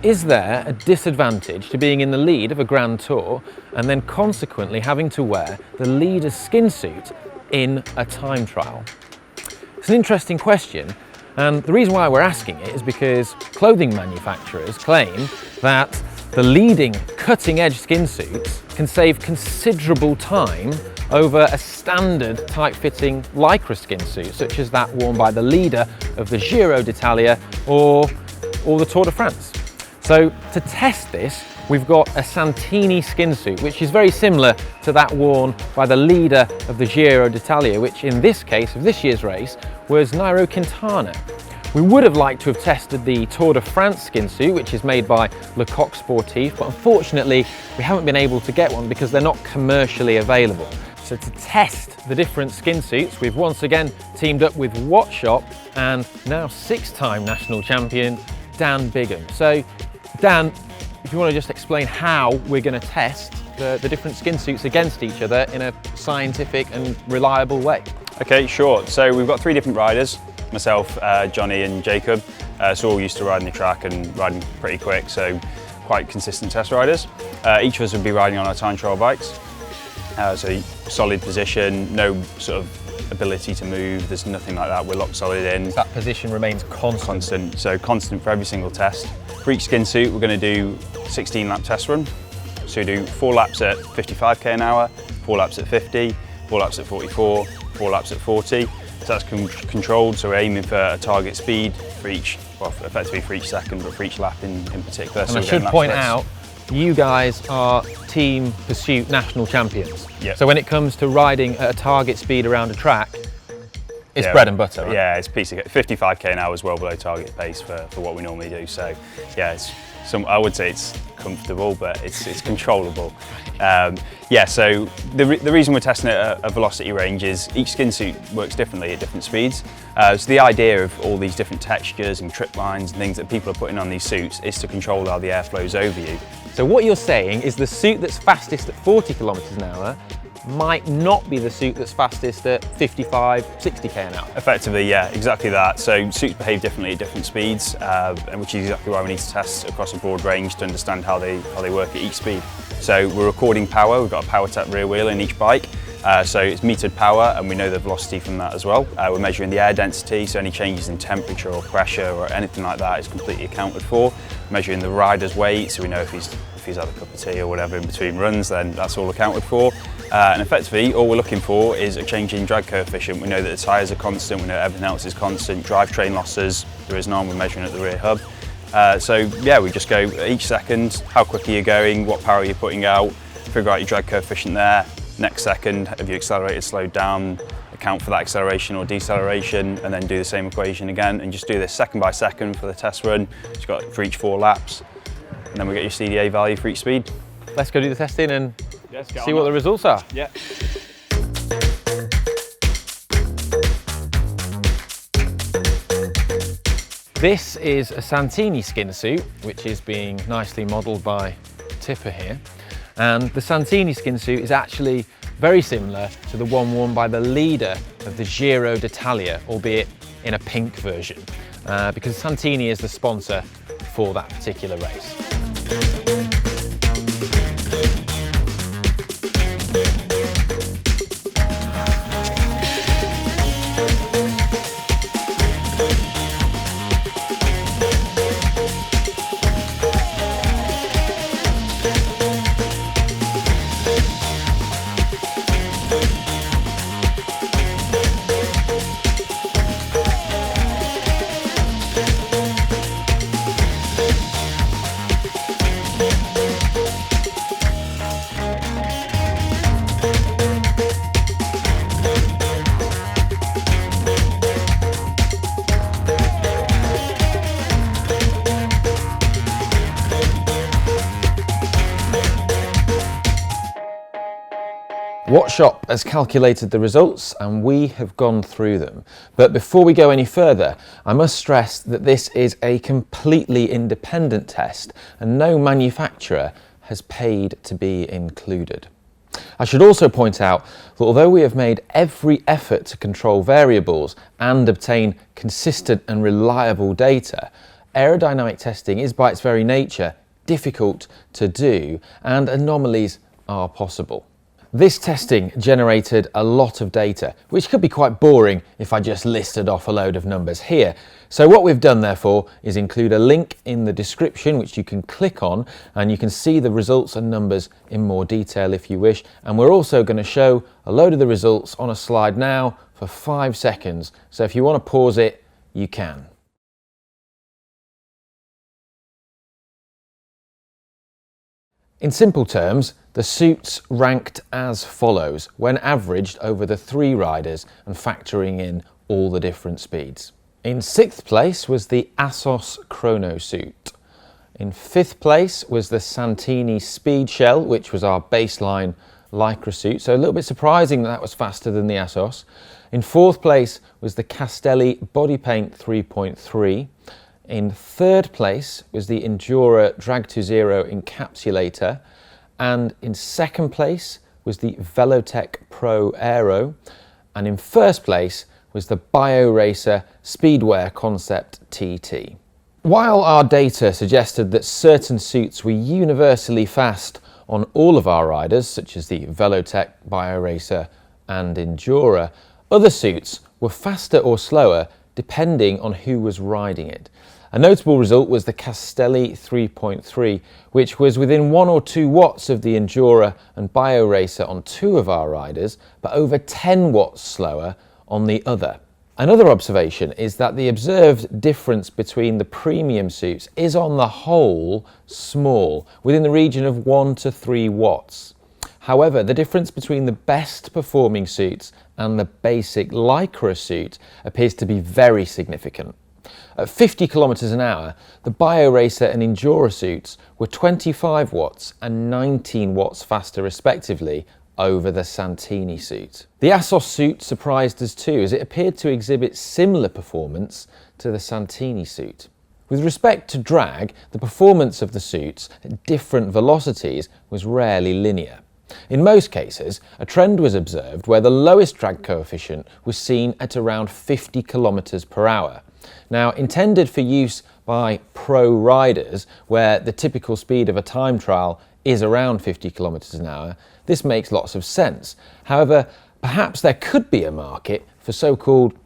is there a disadvantage to being in the lead of a Grand Tour and then consequently having to wear the leader's skin suit in a time trial? It's an interesting question, and the reason why we're asking it is because clothing manufacturers claim that the leading cutting-edge skin suits can save considerable time over a standard tight-fitting lycra skin suit, such as that worn by the leader of the Giro d'Italia or the Tour de France. So to test this, we've got a Santini skin suit, which is very similar to that worn by the leader of the Giro d'Italia, which in this case of this year's race was Nairo Quintana. We would have liked to have tested the Tour de France skin suit, which is made by Lecoq Sportif, but unfortunately we haven't been able to get one because they're not commercially available. So to test the different skin suits, we've once again teamed up with Wattshop and now 6-time national champion Dan Bigham. So Dan, if you want to just explain how we're going to test the different skin suits against each other in a scientific and reliable way. Okay, sure. So we've got 3 different riders, myself, Johnny and Jacob. So we're all used to riding the track and riding pretty quick, so quite consistent test riders. Each of us would be riding on our time trial bikes. So solid position, no sort of ability to move, there's nothing like that, we're locked solid in. That position remains constant. Constant, so constant for every single test. For each skin suit, we're going to do 16-lap test run. So we do 4 laps at 55k an hour, 4 laps at 50, 4 laps at 44, 4 laps at 40. So that's controlled, so we're aiming for a target speed for each, well, effectively for each second, but for each lap in particular. And so I should point out, you guys are Team Pursuit national champions. Yep. So when it comes to riding at a target speed around a track, it's bread and butter, right? Yeah, it's a piece of 55k an hour is well below target pace for what we normally do. So yeah, I would say it's comfortable, but it's controllable. Yeah, so the reason we're testing it at a velocity range is each skin suit works differently at different speeds. So the idea of all these different textures and trip lines and things that people are putting on these suits is to control how the air flows over you. So what you're saying is the suit that's fastest at 40 kilometers an hour might not be the suit that's fastest at 55, 60k an hour. Effectively, yeah, exactly that. So suits behave differently at different speeds, which is exactly why we need to test across a broad range to understand how they work at each speed. So we're recording power, we've got a power tap rear wheel in each bike. So it's metered power and we know the velocity from that as well. We're measuring the air density, so any changes in temperature or pressure or anything like that is completely accounted for. Measuring the rider's weight, so we know if he's had a cup of tea or whatever in between runs, then that's all accounted for. And effectively, all we're looking for is a change in drag coefficient. We know that the tyres are constant, we know everything else is constant. Drivetrain losses, there is none, we're measuring at the rear hub. So yeah, we just go each second, how quick are you going, what power are you putting out, figure out your drag coefficient there. Next second, have you accelerated, slowed down, account for that acceleration or deceleration, and then do the same equation again, and just do this second by second for the test run. You've got for each 4 laps, and then we get your CDA value for each speed. Let's go do the testing and see what the results are. Yeah. This is a Santini skin suit, which is being nicely modelled by Tipper here. And the Santini skin suit is actually very similar to the one worn by the leader of the Giro d'Italia, albeit in a pink version, because Santini is the sponsor for that particular race. Wattshop has calculated the results and we have gone through them. But before we go any further, I must stress that this is a completely independent test and no manufacturer has paid to be included. I should also point out that although we have made every effort to control variables and obtain consistent and reliable data, aerodynamic testing is by its very nature difficult to do and anomalies are possible. This testing generated a lot of data, which could be quite boring if I just listed off a load of numbers here. So what we've done therefore is include a link in the description which you can click on, and you can see the results and numbers in more detail if you wish. And we're also going to show a load of the results on a slide now for 5 seconds. So if you want to pause it, you can. In simple terms, the suits ranked as follows when averaged over the 3 riders and factoring in all the different speeds. In 6th place was the Assos Chrono suit. In 5th place was the Santini Speed Shell, which was our baseline lycra suit, so a little bit surprising that was faster than the Assos. In 4th place was the Castelli Body Paint 3.3. In 3rd place was the Endura Drag to Zero Encapsulator, and in 2nd place was the Velotech Pro Aero, and in 1st place was the BioRacer Speedwear Concept TT. While our data suggested that certain suits were universally fast on all of our riders, such as the Velotech, BioRacer and Endura, other suits were faster or slower depending on who was riding it. A notable result was the Castelli 3.3, which was within 1 or 2 watts of the Endura and BioRacer on 2 of our riders, but over 10 watts slower on the other. Another observation is that the observed difference between the premium suits is on the whole small, within the region of 1 to 3 watts. However, the difference between the best performing suits and the basic lycra suit appears to be very significant. At 50 kilometers an hour, the BioRacer and Endura suits were 25 watts and 19 watts faster respectively over the Santini suit. The Assos suit surprised us too, as it appeared to exhibit similar performance to the Santini suit. With respect to drag, the performance of the suits at different velocities was rarely linear. In most cases, a trend was observed where the lowest drag coefficient was seen at around 50 kilometers per hour. Now, intended for use by pro riders, where the typical speed of a time trial is around 50 kilometers an hour, this makes lots of sense. However, perhaps there could be a market for so-called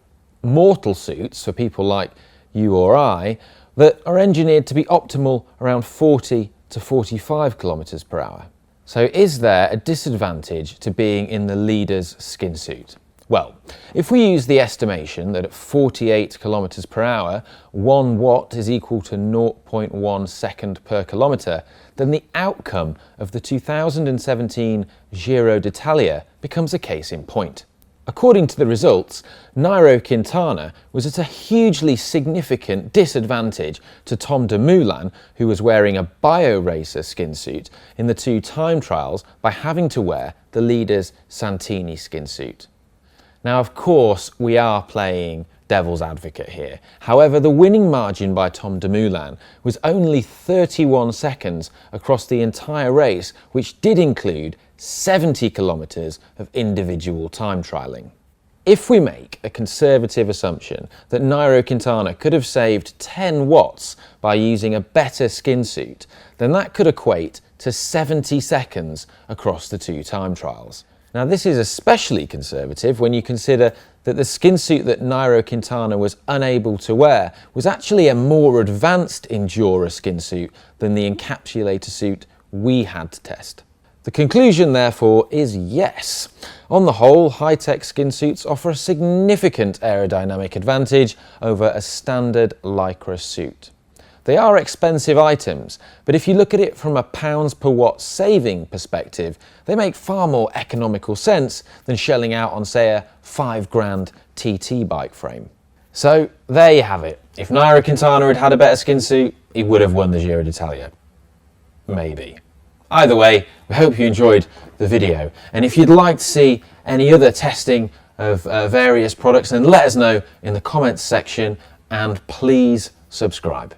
mortal suits for people like you or I that are engineered to be optimal around 40 to 45 kilometers per hour. So is there a disadvantage to being in the leader's skin suit? Well, if we use the estimation that at 48 kilometers per hour, 1 watt is equal to 0.1 second per kilometer, then the outcome of the 2017 Giro d'Italia becomes a case in point. According to the results, Nairo Quintana was at a hugely significant disadvantage to Tom Dumoulin, who was wearing a BioRacer skin suit in the 2 time trials, by having to wear the leader's Santini skin suit. Now, of course, we are playing devil's advocate here. However, the winning margin by Tom Dumoulin was only 31 seconds across the entire race, which did include 70 kilometers of individual time trialling. If we make a conservative assumption that Nairo Quintana could have saved 10 watts by using a better skin suit, then that could equate to 70 seconds across the 2 time trials. Now, this is especially conservative when you consider that the skin suit that Nairo Quintana was unable to wear was actually a more advanced Endura skin suit than the encapsulator suit we had to test. The conclusion, therefore, is yes. On the whole, high-tech skin suits offer a significant aerodynamic advantage over a standard lycra suit. They are expensive items, but if you look at it from a pounds per watt saving perspective, they make far more economical sense than shelling out on, say, a £5,000 TT bike frame. So there you have it. If Nairo Quintana had had a better skin suit, he would have won the Giro d'Italia. Maybe. Either way, we hope you enjoyed the video, and if you'd like to see any other testing of various products, then let us know in the comments section, and please subscribe.